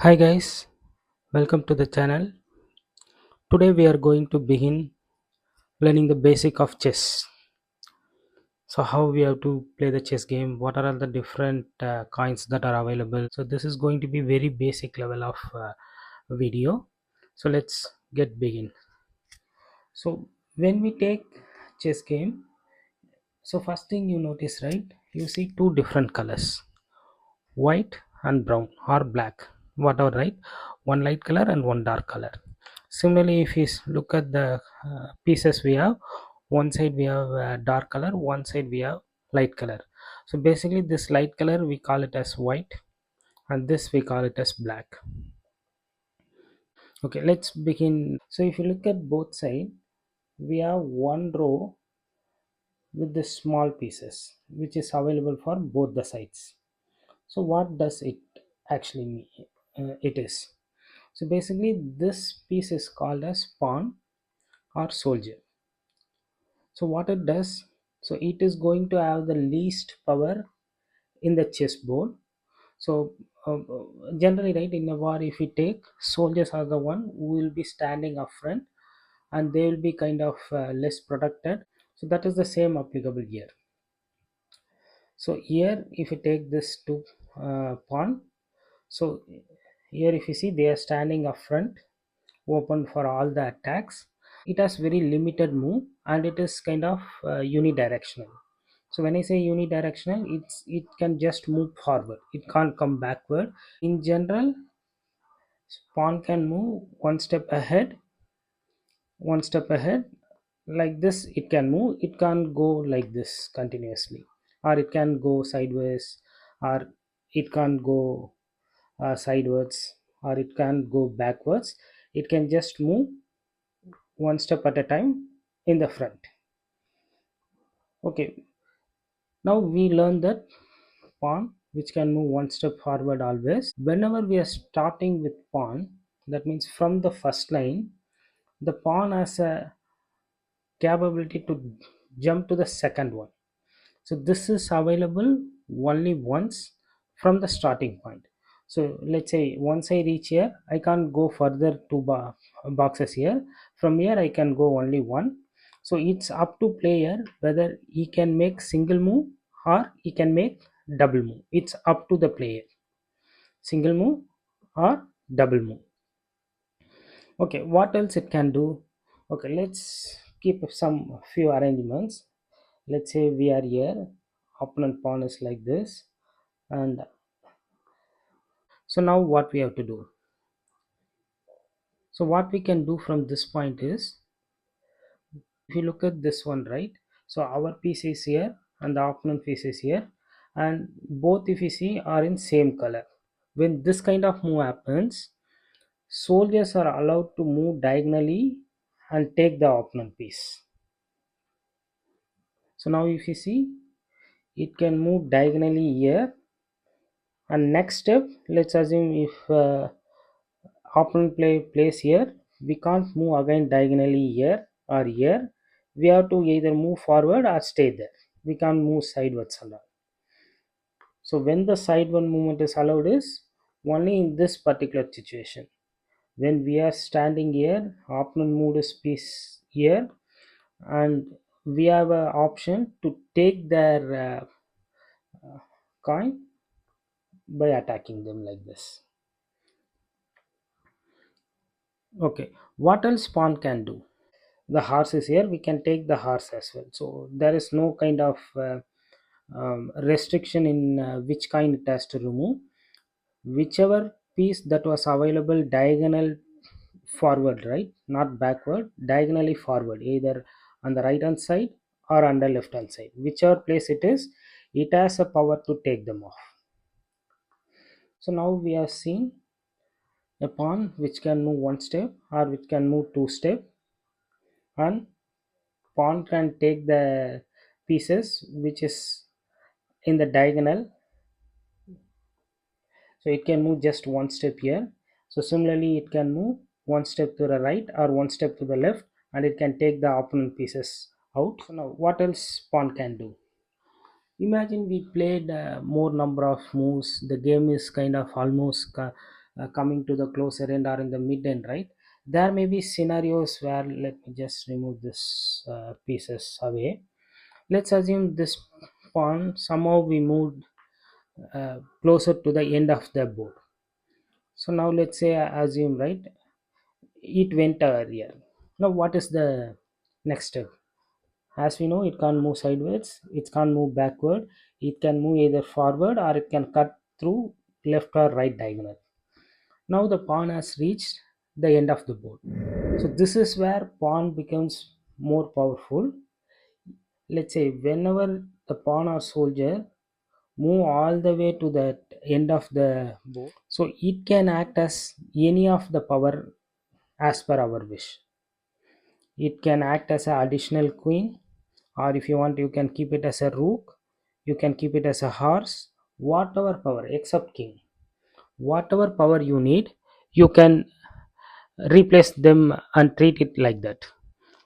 Hi guys, welcome to the channel. Today we are going to begin learning the basic of chess. So how we have to play the chess game, what are all the different coins that are available. So this is going to be very basic level of video. So let's get begin. So when we take chess game, so first thing you notice, right? You see two different colors, white and brown or black, whatever, right? One light color and one dark color. Similarly, if you look at the pieces, we have one side we have dark color, one side we have light color. So basically this light color we call it as white and this we call it as black. Okay, let's begin. So if you look at both sides, we have one row with the small pieces which is available for both the sides. So what does it actually mean? It is, so basically this piece is called as pawn or soldier. So what it does, so it is going to have the least power in the chessboard. So generally, right, in a war, if we take, soldiers are the one who will be standing up front and they will be kind of less protected. So that is the same applicable here. So here if you take this two pawn, so here if you see, they are standing up front open for all the attacks. It has very limited move and it is kind of unidirectional. So when I say unidirectional, it can just move forward, it can't come backward. In general, pawn can move one step ahead like this. It can move, it can't go like this continuously, or it can go sideways, or it can't go sideways, or it can't go backwards. It can just move one step at a time in the front. Okay, now we learn that pawn which can move one step forward always. Whenever we are starting with pawn, that means from the first line, the pawn has a capability to jump to the second one. So this is available only once from the starting point. So let's say once I reach here, I can't go further two boxes here. From here I can go only one. So it's up to player whether he can make single move or he can make double move. It's up to the player, single move or double move. Okay, what else it can do? Okay, let's keep some few arrangements. Let's say we are here, opponent pawn is like this, and so now what we have to do, so what we can do from this point is, if you look at this one, right? So our piece is here and the opponent piece is here, and both, if you see, are in same color. When this kind of move happens, soldiers are allowed to move diagonally and take the opponent piece. So now if you see, it can move diagonally here, and next step, let's assume if opponent plays here, we can't move again diagonally here or here. We have to either move forward or stay there. We can't move sideways allowed. So when the sideward movement is allowed is only in this particular situation. When we are standing here, opponent moved his piece here, and we have an option to take their coin by attacking them like this. Okay, what else pawn can do? The horse is here, we can take the horse as well. So there is no kind of restriction in which kind it has to remove. Whichever piece that was available diagonal forward, right, not backward, diagonally forward, either on the right hand side or on the left hand side, whichever place it is, it has a power to take them off. So now we have seen a pawn which can move one step or which can move two step, and pawn can take the pieces which is in the diagonal. So it can move just one step here. So similarly it can move one step to the right or one step to the left, and it can take the opponent pieces out. So now what else pawn can do? Imagine we played more number of moves, the game is kind of almost coming to the closer end or in the mid end, right? There may be scenarios where, let me just remove this pieces away. Let's assume this pawn somehow we moved closer to the end of the board. So now let's say I assume, right, it went earlier. Now what is the next step? As we know, it can't move sideways, it can't move backward, it can move either forward or it can cut through left or right diagonal. Now the pawn has reached the end of the board. So this is where pawn becomes more powerful. Let's say whenever the pawn or soldier move all the way to the end of the board, so it can act as any of the power as per our wish. It can act as an additional queen, or if you want, you can keep it as a rook, you can keep it as a horse, whatever power except king. Whatever power you need, you can replace them and treat it like that.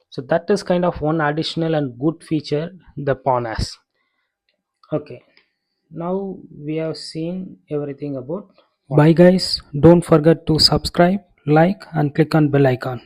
So that is kind of one additional and good feature the pawn has. Okay, now we have seen everything about pawn. Bye guys, don't forget to subscribe, like and click on bell icon.